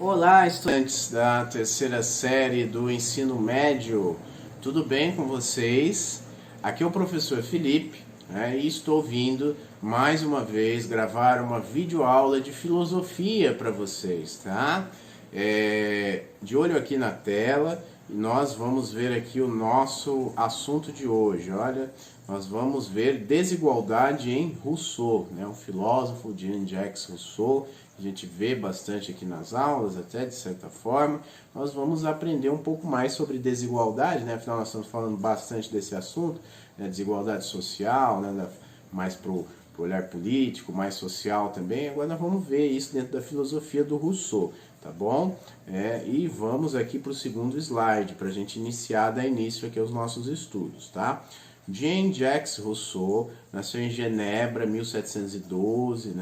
Olá, estudantes da terceira série do ensino médio, tudo bem com vocês? Aqui é o professor Felipe, e estou vindo mais uma vez gravar uma videoaula de filosofia para vocês, tá? De olho aqui na tela, e nós vamos ver aqui o nosso assunto de hoje. Olha, nós vamos ver desigualdade em Rousseau, o filósofo Jean-Jacques Rousseau. A gente vê bastante aqui nas aulas, até de certa forma. Nós vamos aprender um pouco mais sobre desigualdade, afinal nós estamos falando bastante desse assunto, desigualdade social, mais para o olhar político, mais social também. Agora nós vamos ver isso dentro da filosofia do Rousseau, tá bom? E vamos aqui para o segundo slide, para a gente dar início aqui aos nossos estudos, tá? Jean-Jacques Rousseau nasceu em Genebra, 1712,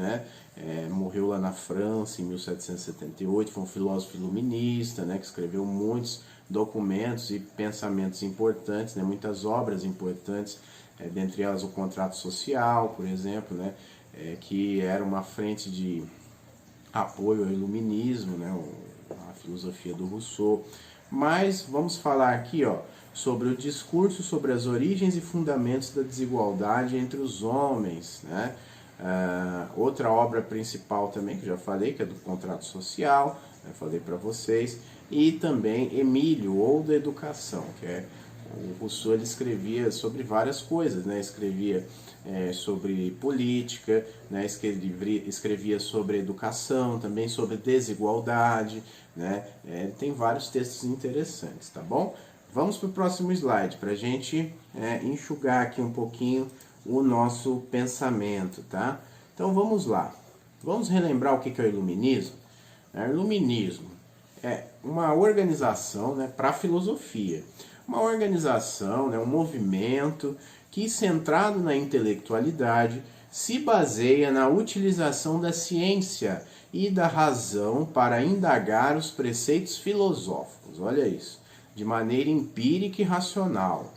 morreu lá na França em 1778, foi um filósofo iluminista, que escreveu muitos documentos e pensamentos importantes, muitas obras importantes, dentre elas o Contrato Social, por exemplo, que era uma frente de apoio ao iluminismo, a filosofia do Rousseau. Mas vamos falar aqui, sobre o discurso sobre as origens e fundamentos da desigualdade entre os homens, outra obra principal também, que eu já falei, que é do Contrato Social, falei para vocês, e também Emílio, ou da Educação, que o Rousseau ele escrevia sobre várias coisas, escrevia sobre política, escrevia sobre educação, também sobre desigualdade, tem vários textos interessantes, tá bom? Vamos para o próximo slide, para a gente enxugar aqui um pouquinho o nosso pensamento, tá? Então vamos lá. Vamos relembrar o que é o iluminismo? O iluminismo é uma organização para a filosofia. Uma organização, um movimento que, centrado na intelectualidade, se baseia na utilização da ciência e da razão para indagar os preceitos filosóficos. Olha isso. De maneira empírica e racional,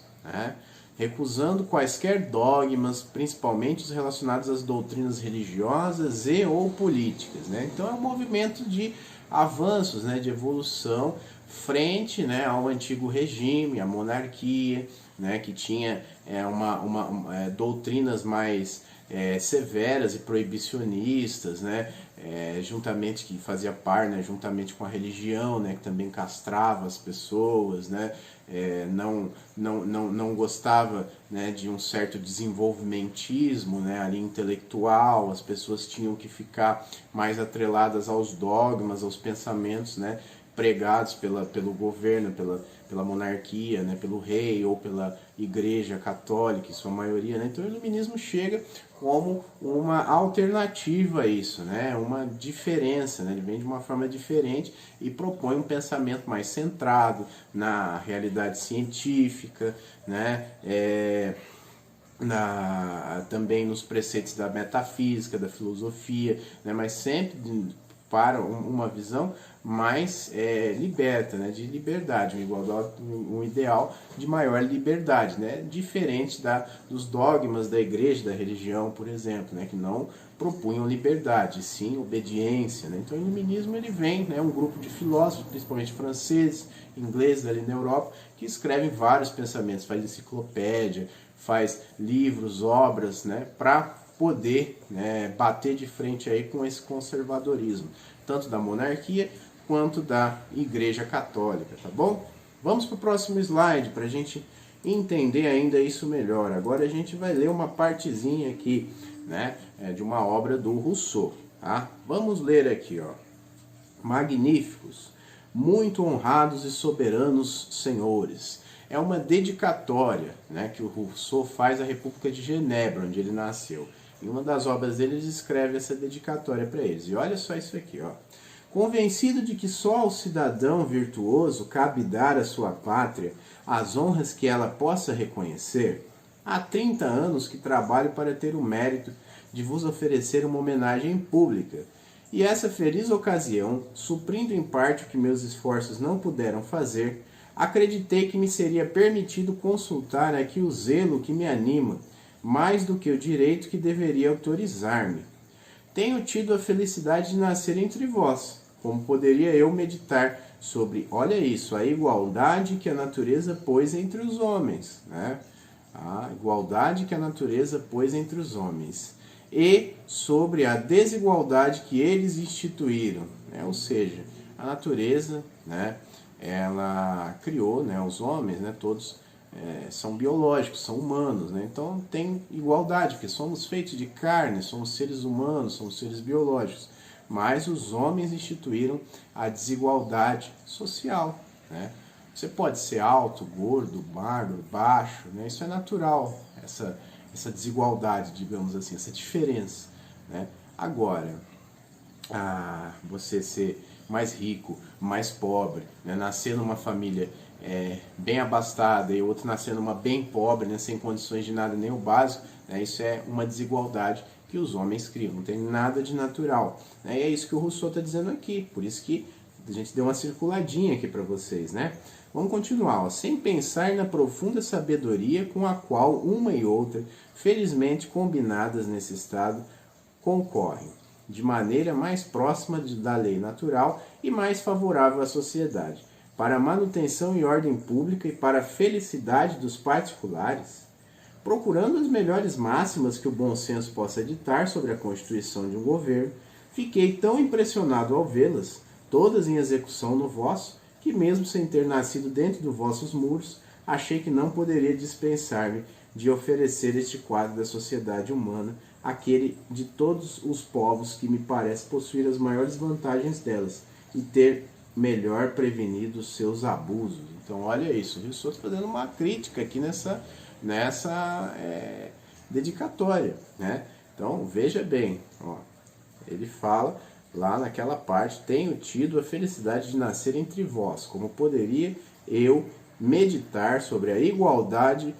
recusando quaisquer dogmas, principalmente os relacionados às doutrinas religiosas e ou políticas. Então é um movimento de avanços, de evolução frente ao antigo regime, à monarquia, que tinha doutrinas mais severas e proibicionistas, juntamente que fazia par, juntamente com a religião, que também castrava as pessoas, não gostava de um certo desenvolvimentismo ali intelectual. As pessoas tinham que ficar mais atreladas aos dogmas, aos pensamentos pregados pelo governo, pela monarquia, pelo rei ou pela igreja católica, em sua maioria. Então o iluminismo chega como uma alternativa a isso, uma diferença, ele vem de uma forma diferente e propõe um pensamento mais centrado na realidade científica, também nos preceitos da metafísica, da filosofia, mas sempre para uma visão mais liberta, de liberdade, um ideal de maior liberdade, diferente dos dogmas da igreja, da religião, por exemplo, que não propunham liberdade, sim obediência. Então o iluminismo ele vem, um grupo de filósofos, principalmente franceses, ingleses ali na Europa, que escrevem vários pensamentos, faz enciclopédia, faz livros, obras, para poder bater de frente aí com esse conservadorismo, tanto da monarquia quanto da Igreja Católica, tá bom? Vamos para o próximo slide para a gente entender ainda isso melhor. Agora a gente vai ler uma partezinha aqui, de uma obra do Rousseau, tá? Vamos ler aqui, Magníficos, muito honrados e soberanos senhores. É uma dedicatória, que o Rousseau faz à República de Genebra, onde ele nasceu. Em uma das obras dele, ele escreve essa dedicatória para eles. E olha só isso aqui, Convencido de que só ao cidadão virtuoso cabe dar à sua pátria as honras que ela possa reconhecer, há 30 anos que trabalho para ter o mérito de vos oferecer uma homenagem pública. E essa feliz ocasião, suprindo em parte o que meus esforços não puderam fazer, acreditei que me seria permitido consultar aqui o zelo que me anima, mais do que o direito que deveria autorizar-me. Tenho tido a felicidade de nascer entre vós, como poderia eu meditar sobre, olha isso, a igualdade que a natureza pôs entre os homens, né? A igualdade que a natureza pôs entre os homens. E sobre a desigualdade que eles instituíram, né? Ou seja, a natureza, né? Ela criou, né? Os homens, né? Todos são biológicos, são humanos, né? Então tem igualdade, porque somos feitos de carne, somos seres humanos, somos seres biológicos. Mas os homens instituíram a desigualdade social, né? Você pode ser alto, gordo, magro, baixo, né? Isso é natural, essa desigualdade, digamos assim, essa diferença, né? Agora, você ser mais rico, mais pobre, né? Nascer numa família bem abastada e outro nascer numa bem pobre, né? Sem condições de nada, nem o básico, né? Isso é uma desigualdade que os homens criam, não tem nada de natural, né? E é isso que o Rousseau está dizendo aqui, por isso que a gente deu uma circuladinha aqui para vocês, né? Vamos continuar, ó. Sem pensar na profunda sabedoria com a qual uma e outra, felizmente combinadas nesse estado, concorrem, de maneira mais próxima da lei natural e mais favorável à sociedade, para a manutenção e ordem pública e para a felicidade dos particulares, procurando as melhores máximas que o bom senso possa ditar sobre a constituição de um governo, fiquei tão impressionado ao vê-las, todas em execução no vosso, que mesmo sem ter nascido dentro dos vossos muros, achei que não poderia dispensar-me de oferecer este quadro da sociedade humana, aquele de todos os povos que me parece possuir as maiores vantagens delas e ter melhor prevenido os seus abusos. Então olha isso, o Rousseau está fazendo uma crítica aqui nessa dedicatória, né? Então veja bem, ó, ele fala lá naquela parte: tenho tido a felicidade de nascer entre vós, como poderia eu meditar sobre a igualdade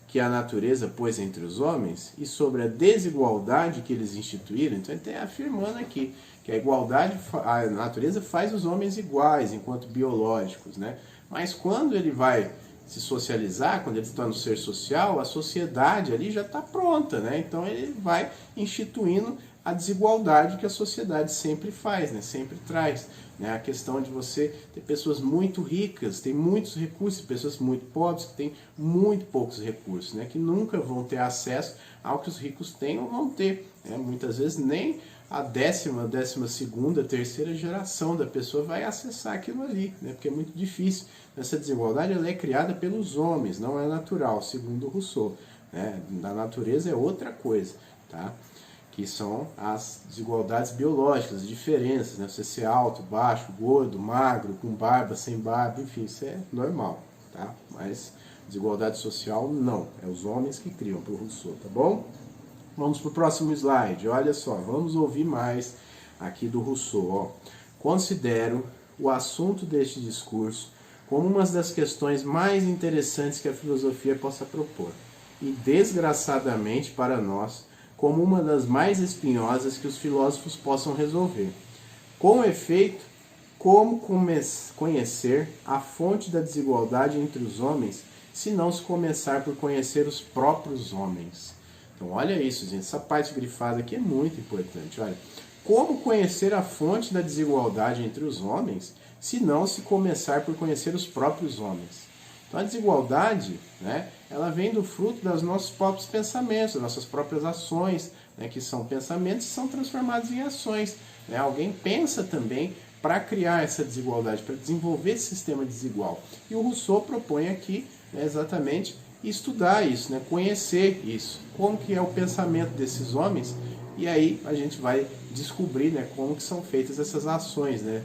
que a natureza pôs entre os homens e sobre a desigualdade que eles instituíram. Então ele está afirmando aqui que a igualdade, a natureza faz os homens iguais enquanto biológicos, né? Mas quando ele vai se socializar, quando ele se torna um ser social, a sociedade ali já está pronta, né? Então ele vai instituindo a desigualdade que a sociedade sempre faz, né? Sempre traz, né? A questão de você ter pessoas muito ricas, tem muitos recursos, pessoas muito pobres que têm muito poucos recursos, né? Que nunca vão ter acesso ao que os ricos têm ou vão ter, né? Muitas vezes nem a décima segunda, terceira geração da pessoa vai acessar aquilo ali, né? Porque é muito difícil. Essa desigualdade ela é criada pelos homens, não é natural, segundo Rousseau, né? Na natureza é outra coisa, tá? Que são as desigualdades biológicas, as diferenças, né? Você ser alto, baixo, gordo, magro, com barba, sem barba, enfim, isso é normal, tá? Mas desigualdade social não, é os homens que criam para o Rousseau, tá bom? Vamos para o próximo slide, olha só, vamos ouvir mais aqui do Rousseau, ó. Considero o assunto deste discurso como uma das questões mais interessantes que a filosofia possa propor, e desgraçadamente para nós, como uma das mais espinhosas que os filósofos possam resolver. Com efeito, como conhecer a fonte da desigualdade entre os homens, se não se começar por conhecer os próprios homens? Então olha isso, gente, essa parte grifada aqui é muito importante. Olha, como conhecer a fonte da desigualdade entre os homens, se não se começar por conhecer os próprios homens? Então a desigualdade, né, ela vem do fruto dos nossos próprios pensamentos, das nossas próprias ações, né, que são pensamentos que são transformados em ações, né? Alguém pensa também para criar essa desigualdade, para desenvolver esse sistema desigual. E o Rousseau propõe aqui, né, exatamente estudar isso, né, conhecer isso, como que é o pensamento desses homens, e aí a gente vai descobrir, né, como que são feitas essas ações, né,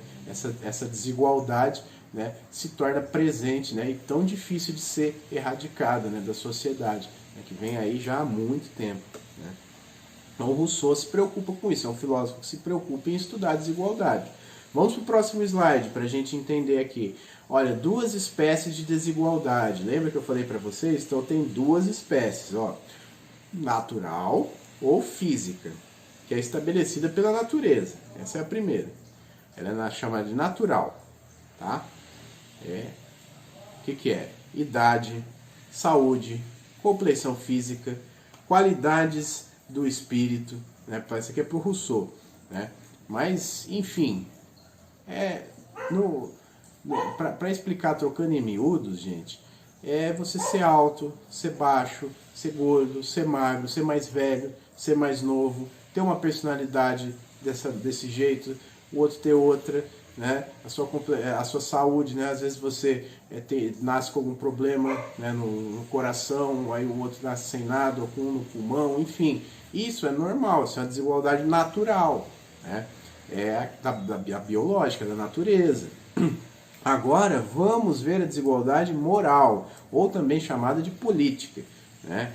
essa desigualdade, né, se torna presente, né, e tão difícil de ser erradicada, né, da sociedade, né, que vem aí já há muito tempo, né. Então o Rousseau se preocupa com isso, é um filósofo que se preocupa em estudar a desigualdade. Vamos para o próximo slide para a gente entender aqui. Olha, duas espécies de desigualdade. Lembra que eu falei para vocês? Então tem duas espécies, ó, natural ou física, que é estabelecida pela natureza. Essa é a primeira. Ela é chamada de natural, tá? O que é? Idade, saúde, compleição física, qualidades do espírito, né? Isso aqui é para o Rousseau, né? Mas, enfim, Para explicar trocando em miúdos, gente, é você ser alto, ser baixo, ser gordo, ser magro, ser mais velho, ser mais novo, ter uma personalidade desse jeito, o outro ter outra, né? A sua saúde, né? Às vezes você nasce com algum problema, né? no coração, aí o outro nasce sem nada, ou com um no pulmão, enfim. Isso é normal, isso é uma desigualdade natural, né? É a biológica, da natureza. Agora vamos ver a desigualdade moral, ou também chamada de política, né?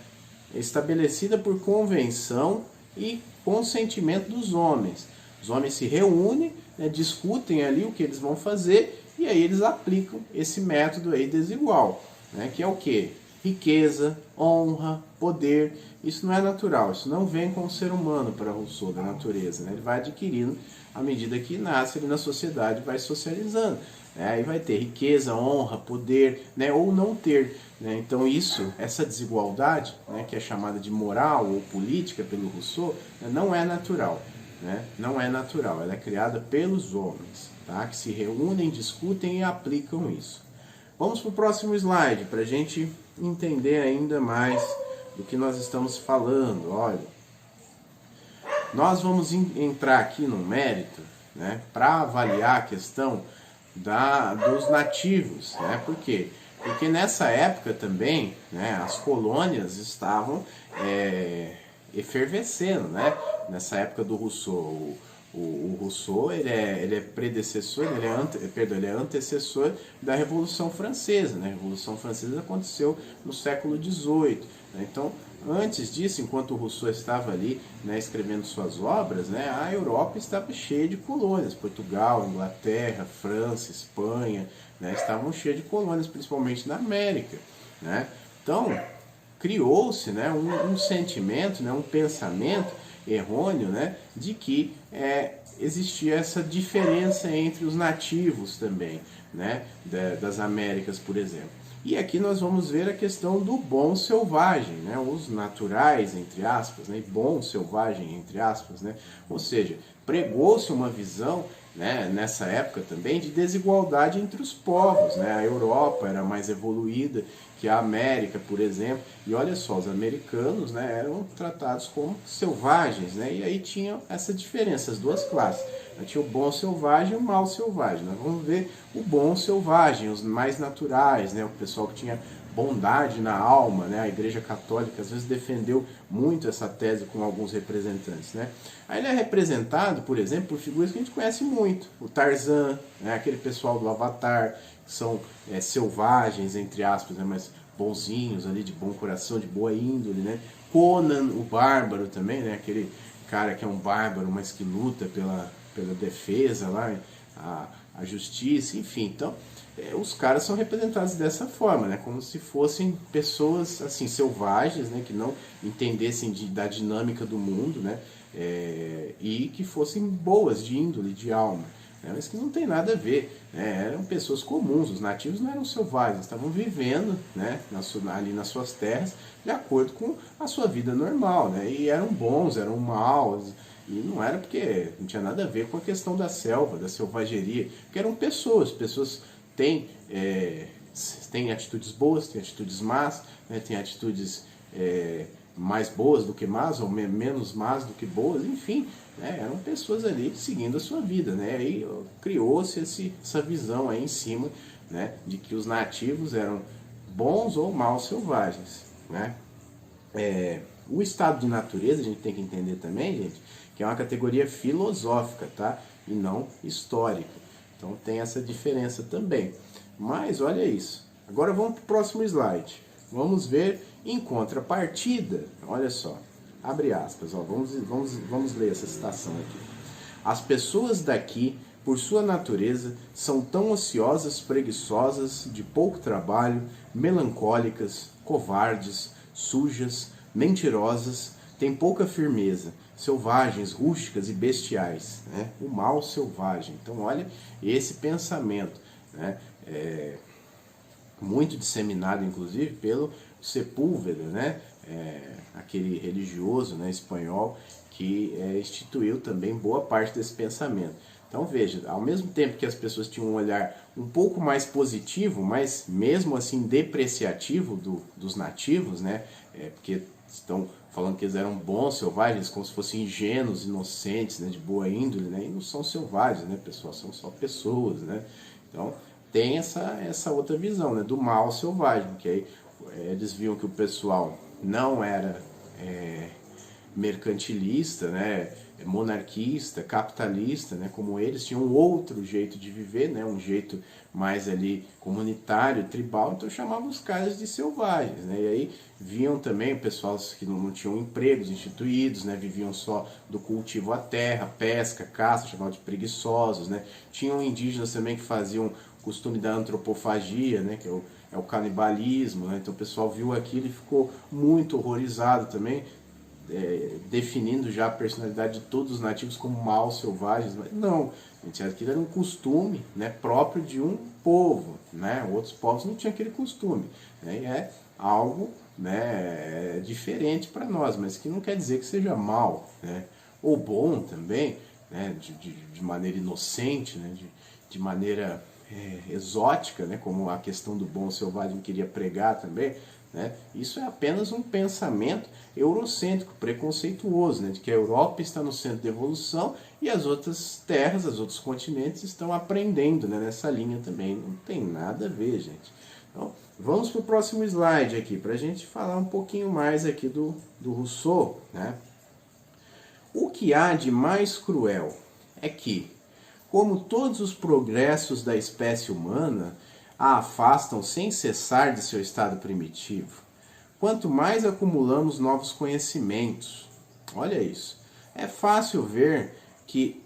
Estabelecida por convenção e consentimento dos homens. Os homens se reúnem, né, discutem ali o que eles vão fazer e aí eles aplicam esse método aí desigual, né, que é o quê? Riqueza, honra, poder. Isso não é natural, isso não vem com o ser humano para Rousseau, da natureza, né? Ele vai adquirindo à medida que nasce ele na sociedade, vai socializando. Aí vai ter riqueza, honra, poder, né, ou não ter. Né? Então essa desigualdade, né, que é chamada de moral ou política pelo Rousseau, né, não é natural. Né? Não é natural, ela é criada pelos homens, tá? Que se reúnem, discutem e aplicam isso. Vamos para o próximo slide, para a gente entender ainda mais do que nós estamos falando. Olha, nós vamos entrar aqui no mérito, né, para avaliar a questão dos nativos, né? Por quê? Porque nessa época também, né, as colônias estavam efervescendo, né? Nessa época do Rousseau, o Rousseau ele é predecessor, ele é antecessor da Revolução Francesa, né? A Revolução Francesa aconteceu no século XVIII, né? Então, antes disso, enquanto o Rousseau estava ali, né, escrevendo suas obras, né, a Europa estava cheia de colônias. Portugal, Inglaterra, França, Espanha, né, estavam cheias de colônias, principalmente na América, né? Então, criou-se, né, um sentimento, né, um pensamento errôneo, né, de que existia essa diferença entre os nativos também, né, das Américas, por exemplo. E aqui nós vamos ver a questão do bom selvagem, né? Os naturais, entre aspas, né? E bom selvagem, entre aspas, né? Ou seja, pregou-se uma visão, né, nessa época também, de desigualdade entre os povos, né? A Europa era mais evoluída que a América, por exemplo, e olha só, os americanos, né, eram tratados como selvagens, né? E aí tinha essa diferença, as duas classes. Tinha o bom selvagem e o mal selvagem. Nós vamos ver o bom selvagem, os mais naturais, né? O pessoal que tinha bondade na alma, né? A Igreja Católica às vezes defendeu muito essa tese com alguns representantes, né? Aí ele é representado, por exemplo, por figuras que a gente conhece muito. O Tarzan, né? Aquele pessoal do Avatar, que são selvagens, entre aspas, né? Mas bonzinhos ali, de bom coração, de boa índole, né? Conan, o bárbaro também, né? Aquele cara que é um bárbaro, mas que luta pela defesa lá, a justiça, enfim. Então, os caras são representados dessa forma, né? Como se fossem pessoas assim selvagens, né? Que não entendessem da dinâmica do mundo, né? E que fossem boas de índole, de alma, né? Mas que não tem nada a ver, né? Eram pessoas comuns, os nativos não eram selvagens, estavam vivendo, né? Ali nas suas terras, de acordo com a sua vida normal, né? E eram bons, eram maus. E não era porque não tinha nada a ver com a questão da selva, da selvageria, porque eram pessoas têm atitudes boas, têm atitudes más, né, têm atitudes mais boas do que más, ou menos más do que boas, enfim, né, eram pessoas ali seguindo a sua vida, né, aí criou-se essa visão aí em cima, né, de que os nativos eram bons ou maus selvagens, né. O estado de natureza, a gente tem que entender também, gente, que é uma categoria filosófica, tá? E não histórica. Então tem essa diferença também. Mas olha isso. Agora vamos para o próximo slide. Vamos ver em contrapartida. Olha só. Abre aspas. Ó, vamos ler essa citação aqui. As pessoas daqui, por sua natureza, são tão ociosas, preguiçosas, de pouco trabalho, melancólicas, covardes, sujas, mentirosas, têm pouca firmeza, selvagens, rústicas e bestiais, né? O mal selvagem. Então olha esse pensamento, né? Muito disseminado inclusive pelo Sepúlveda, né? Aquele religioso, né, espanhol que instituiu também boa parte desse pensamento. Então veja, ao mesmo tempo que as pessoas tinham um olhar um pouco mais positivo, mas mesmo assim depreciativo dos nativos, né? Porque estão falando que eles eram bons, selvagens, como se fossem ingênuos, inocentes, né? De boa índole, né? E não são selvagens, né, pessoal? São só pessoas, né? Então tem essa outra visão, né? Do mal selvagem, que aí eles viam que o pessoal não era mercantilista, né, monarquista, capitalista, né, como eles tinham um outro jeito de viver, né, um jeito mais ali comunitário, tribal, então chamavam os caras de selvagens, né, e aí viam também o pessoal que não tinham empregos instituídos, né, viviam só do cultivo à terra, pesca, caça, chamavam de preguiçosos, né, tinham indígenas também que faziam o costume da antropofagia, né, que é o canibalismo, né, então o pessoal viu aquilo e ficou muito horrorizado também, definindo já a personalidade de todos os nativos como maus, selvagens, mas não, gente, aquilo era um costume, né, próprio de um povo, né, outros povos não tinham aquele costume, né, e é algo, né, diferente para nós, mas que não quer dizer que seja mal, né, ou bom também, né, de maneira inocente, né, de maneira exótica, né, como a questão do bom selvagem queria pregar também, né? Isso é apenas um pensamento eurocêntrico, preconceituoso, né? De que a Europa está no centro da evolução e as outras terras, os outros continentes estão aprendendo, né? Nessa linha também. Não tem nada a ver, gente. Então, vamos para o próximo slide aqui, para a gente falar um pouquinho mais aqui do Rousseau, né? O que há de mais cruel é que, como todos os progressos da espécie humana, a afastam sem cessar de seu estado primitivo. Quanto mais acumulamos novos conhecimentos, olha isso, é fácil ver que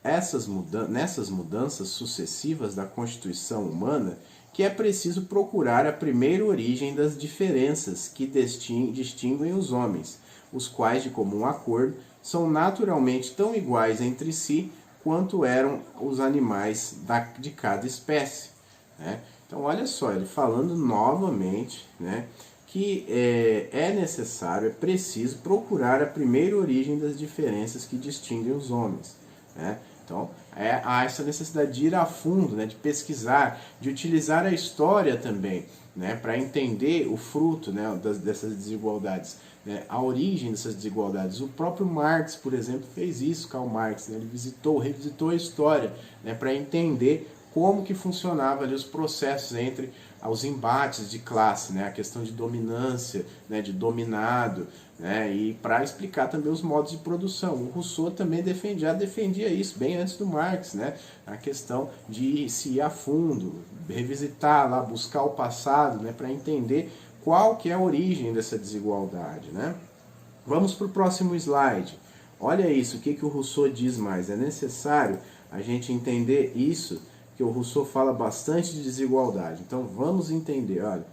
nessas mudanças sucessivas da constituição humana, que é preciso procurar a primeira origem das diferenças que distinguem os homens, os quais, de comum acordo, são naturalmente tão iguais entre si quanto eram os animais de cada espécie. Né? Então, olha só, ele falando novamente, né, que é necessário, é preciso procurar a primeira origem das diferenças que distinguem os homens. Né? Então, há essa necessidade de ir a fundo, né, de pesquisar, de utilizar a história também, né, para entender o fruto, né, dessas desigualdades, né, a origem dessas desigualdades. O próprio Marx, por exemplo, fez isso, Karl Marx, né, ele revisitou a história, né, para entender como que funcionava ali os processos entre os embates de classe, né, a questão de dominância, né, de dominado, né, e para explicar também os modos de produção. O Rousseau também defendia isso bem antes do Marx, né, a questão de se ir a fundo, revisitar lá, buscar o passado, né, para entender qual que é a origem dessa desigualdade, né. Vamos para o próximo slide. Olha isso, o que o Rousseau diz mais? É necessário a gente entender isso, que o Rousseau fala bastante de desigualdade. Então vamos entender, olha.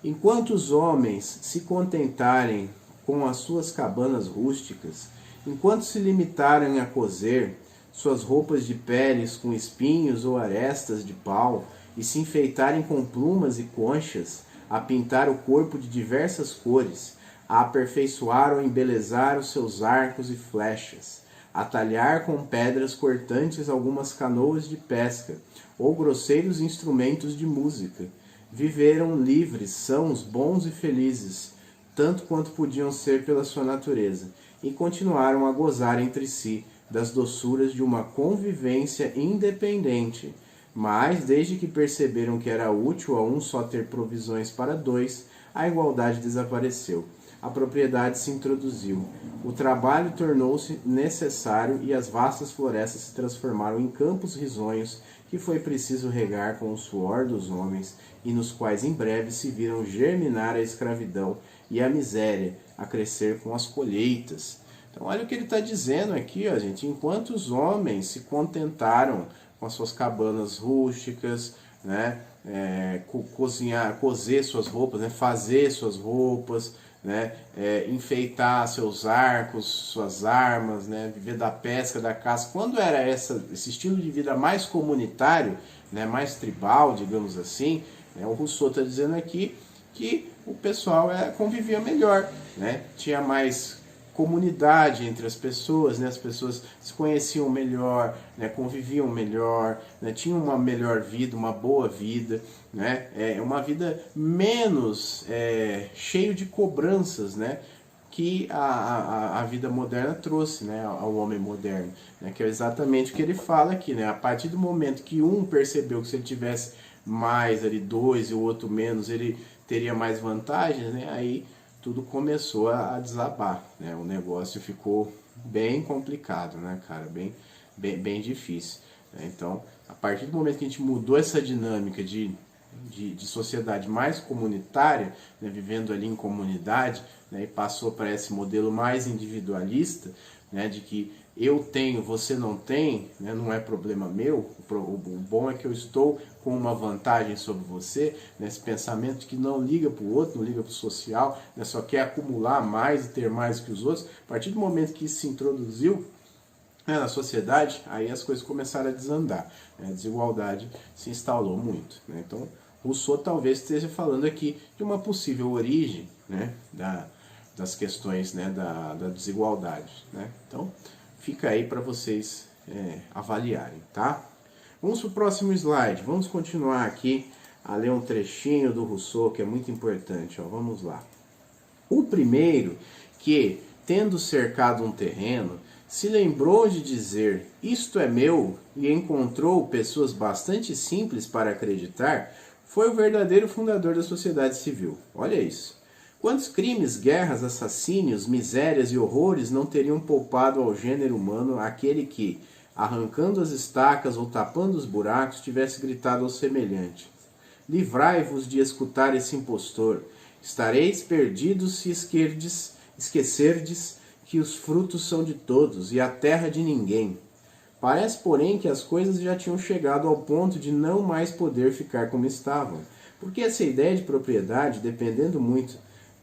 Enquanto os homens se contentarem com as suas cabanas rústicas, enquanto se limitarem a coser suas roupas de peles com espinhos ou arestas de pau, e se enfeitarem com plumas e conchas, a pintar o corpo de diversas cores, a aperfeiçoar ou embelezar os seus arcos e flechas, a talhar com pedras cortantes algumas canoas de pesca, ou grosseiros instrumentos de música, viveram livres, sãos, bons e felizes, tanto quanto podiam ser pela sua natureza, e continuaram a gozar entre si das doçuras de uma convivência independente. Mas, desde que perceberam que era útil a um só ter provisões para dois, a igualdade desapareceu. A propriedade se introduziu. O trabalho tornou-se necessário e as vastas florestas se transformaram em campos risonhos que foi preciso regar com o suor dos homens e nos quais em breve se viram germinar a escravidão e a miséria a crescer com as colheitas. Então olha o que ele está dizendo aqui, ó, gente. Enquanto os homens se contentaram com as suas cabanas rústicas, né, cozer suas roupas, né, fazer suas roupas, né, enfeitar seus arcos, suas armas, né, viver da pesca, da caça. Quando era esse estilo de vida mais comunitário, né, mais tribal, digamos assim, né, o Rousseau está dizendo aqui que o pessoal convivia melhor, né, tinha mais comunidade entre as pessoas, né? As pessoas se conheciam melhor, né? Conviviam melhor, né? Tinham uma melhor vida, uma boa vida, né? Uma vida menos cheio de cobranças, né? Que a vida moderna trouxe, né, ao homem moderno, né, que é exatamente o que ele fala aqui, né, a partir do momento que um percebeu que se ele tivesse mais ali 2 e o outro menos, ele teria mais vantagens, né, aí tudo começou a desabar, né, o negócio ficou bem complicado, né, cara, bem difícil, né? Então, a partir do momento que a gente mudou essa dinâmica de sociedade mais comunitária, né, vivendo ali em comunidade, né, e passou para esse modelo mais individualista, né, de que eu tenho, você não tem, né, não é problema meu, o bom é que eu estou com uma vantagem sobre você, né, esse pensamento de que não liga para o outro, não liga para o social, né, só quer acumular mais e ter mais que os outros. A partir do momento que isso se introduziu, né, na sociedade, aí as coisas começaram a desandar, né, a desigualdade se instalou muito, né. Então, Rousseau talvez esteja falando aqui de uma possível origem, né, das questões, né, da desigualdade, né. Então, fica aí para vocês avaliarem, tá? Vamos para o próximo slide, vamos continuar aqui a ler um trechinho do Rousseau que é muito importante, ó. Vamos lá. O primeiro, que, tendo cercado um terreno, se lembrou de dizer, isto é meu, e encontrou pessoas bastante simples para acreditar, foi o verdadeiro fundador da sociedade civil. Olha isso. Quantos crimes, guerras, assassínios, misérias e horrores não teriam poupado ao gênero humano aquele que, arrancando as estacas ou tapando os buracos, tivesse gritado ao semelhante: livrai-vos de escutar esse impostor, estareis perdidos se esquecerdes que os frutos são de todos e a terra de ninguém. Parece, porém, que as coisas já tinham chegado ao ponto de não mais poder ficar como estavam, porque essa ideia de propriedade, dependendo muito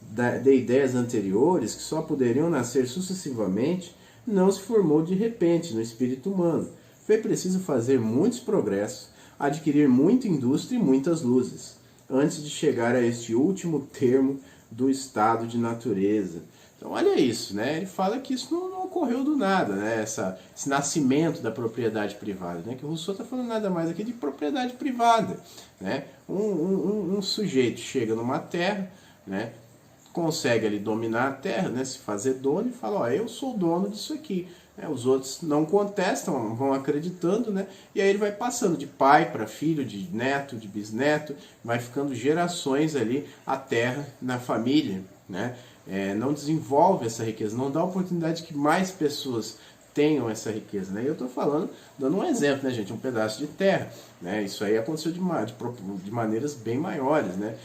de ideias anteriores, que só poderiam nascer sucessivamente, não se formou de repente no espírito humano. Foi preciso fazer muitos progressos, adquirir muita indústria e muitas luzes, antes de chegar a este último termo do estado de natureza. Então olha isso, né? Ele fala que isso não ocorreu do nada, né? Esse nascimento da propriedade privada, né? Que o Rousseau está falando nada mais aqui de propriedade privada, né? Um sujeito chega numa terra, né? Consegue ali dominar a terra, né? Se fazer dono e fala, ó, eu sou dono disso aqui. Os outros não contestam, vão acreditando, né? E aí ele vai passando de pai para filho, de neto, de bisneto, vai ficando gerações ali a terra na família, né? Não desenvolve essa riqueza, não dá oportunidade que mais pessoas tenham essa riqueza, né? Eu estou falando, dando um exemplo, né, gente? Um pedaço de terra, né? Isso aí aconteceu de maneiras bem maiores, né?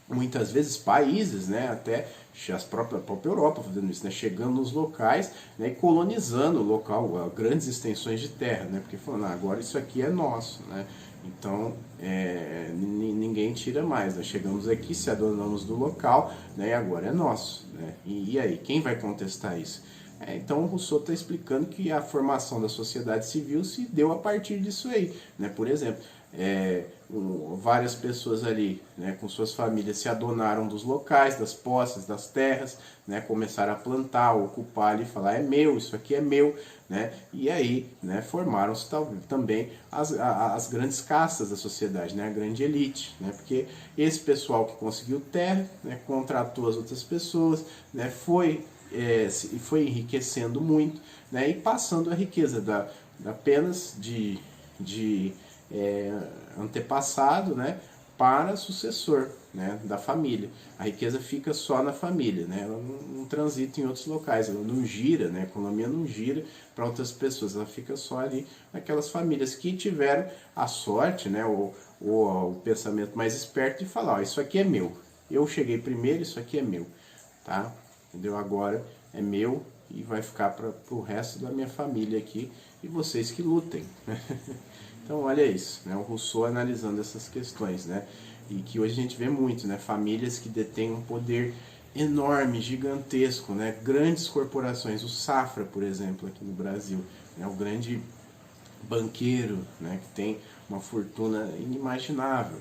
Muitas vezes países, né, até a própria Europa fazendo isso, né, chegando nos locais, né, e colonizando o local, grandes extensões de terra, né, porque falando, agora isso aqui é nosso, né, então ninguém tira mais, nós chegamos aqui, se adonamos do local, né, e agora é nosso, né, e aí, quem vai contestar isso? Então o Rousseau está explicando que a formação da sociedade civil se deu a partir disso aí, né, por exemplo, várias pessoas ali, né, com suas famílias se adonaram dos locais, das posses, das terras, né, começaram a plantar, ocupar ali, falar é meu, isso aqui é meu, né, e aí, né, formaram-se também as grandes castas da sociedade, né, a grande elite, né, porque esse pessoal que conseguiu terra, né, contratou as outras pessoas, né, foi enriquecendo muito, né, e passando a riqueza apenas de antepassado, né, para sucessor, né, da família. A riqueza fica só na família, né, ela não transita em outros locais, ela não gira, né, a economia não gira para outras pessoas, ela fica só ali naquelas famílias que tiveram a sorte, né, ou o pensamento mais esperto de falar, ó, isso aqui é meu, eu cheguei primeiro, isso aqui é meu, tá? Entendeu? Agora é meu e vai ficar para o resto da minha família aqui e vocês que lutem. Então olha isso, né? O Rousseau analisando essas questões, né? E que hoje a gente vê muito, né? Famílias que detêm um poder enorme, gigantesco, né? Grandes corporações, o Safra, por exemplo, aqui no Brasil, né? O grande banqueiro, né? Que tem uma fortuna inimaginável,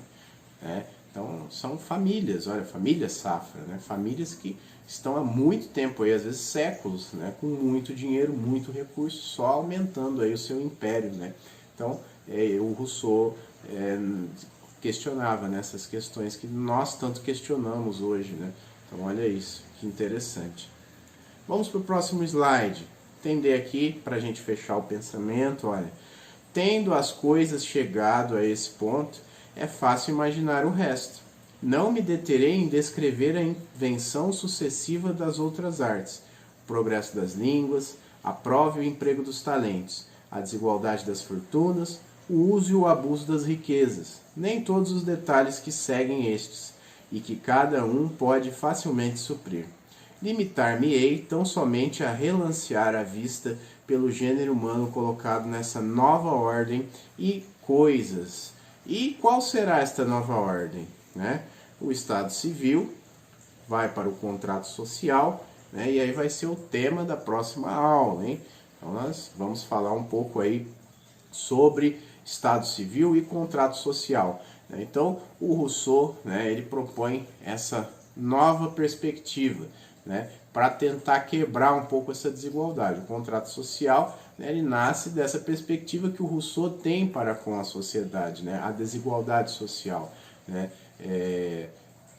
né? Então, são famílias, olha, família Safra, né? Famílias que estão há muito tempo aí, às vezes séculos, né? Com muito dinheiro, muito recurso, só aumentando aí o seu império, né? Então, o Rousseau questionava nessas questões que nós tanto questionamos hoje, né? Então, olha isso, que interessante. Vamos para o próximo slide. Entender aqui, para a gente fechar o pensamento, olha. Tendo as coisas chegado a esse ponto, é fácil imaginar o resto. Não me deterei em descrever a invenção sucessiva das outras artes, o progresso das línguas, a prova e o emprego dos talentos, a desigualdade das fortunas, o uso e o abuso das riquezas, nem todos os detalhes que seguem estes, e que cada um pode facilmente suprir. Limitar-me-ei tão somente a relancear a vista pelo gênero humano colocado nessa nova ordem e coisas. E qual será esta nova ordem? Né? O Estado Civil vai para o contrato social, né? E aí vai ser o tema da próxima aula, hein? Então nós vamos falar um pouco aí sobre Estado Civil e contrato social. Né? Então o Rousseau, né, ele propõe essa nova perspectiva, né, para tentar quebrar um pouco essa desigualdade. O contrato social, né, ele nasce dessa perspectiva que o Rousseau tem para com a sociedade, né, a desigualdade social. Né.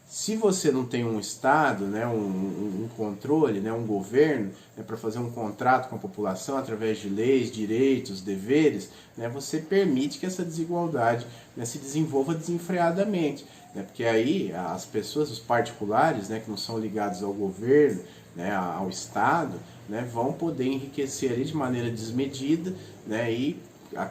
Se você não tem um Estado, né, um controle, né, um governo, né, para fazer um contrato com a população através de leis, direitos, deveres, né, você permite que essa desigualdade, né, se desenvolva desenfreadamente. Né, porque aí as pessoas, os particulares, né, que não são ligados ao governo, né, ao Estado, né, vão poder enriquecer ali de maneira desmedida, né, e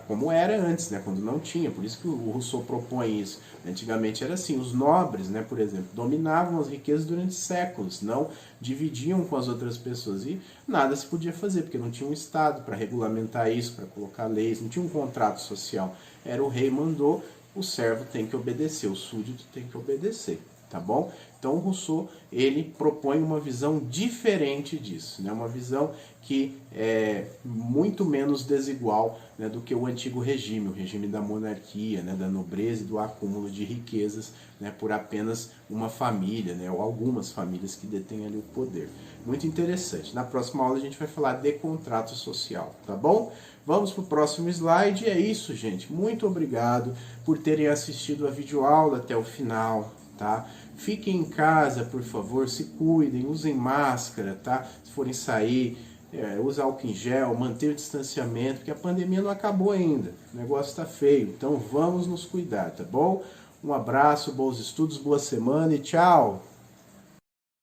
como era antes, né, quando não tinha. Por isso que o Rousseau propõe isso. Antigamente era assim, os nobres, né, por exemplo, dominavam as riquezas durante séculos, não dividiam com as outras pessoas e nada se podia fazer, porque não tinha um Estado para regulamentar isso, para colocar leis, não tinha um contrato social. Era o rei mandou, o servo tem que obedecer, o súdito tem que obedecer. Tá bom? Então o Rousseau, ele propõe uma visão diferente disso, né? Uma visão que é muito menos desigual, né, do que o antigo regime, o regime da monarquia, né, da nobreza e do acúmulo de riquezas, né, por apenas uma família, né, ou algumas famílias que detêm ali o poder. Muito interessante. Na próxima aula a gente vai falar de contrato social, tá bom? Vamos para o próximo slide. É isso, gente. Muito obrigado por terem assistido a videoaula até o final. Tá? Fiquem em casa, por favor, se cuidem, usem máscara, tá? Se forem sair, use álcool em gel, manter o distanciamento, porque a pandemia não acabou ainda, o negócio está feio, então vamos nos cuidar, tá bom? Um abraço, bons estudos, boa semana e tchau!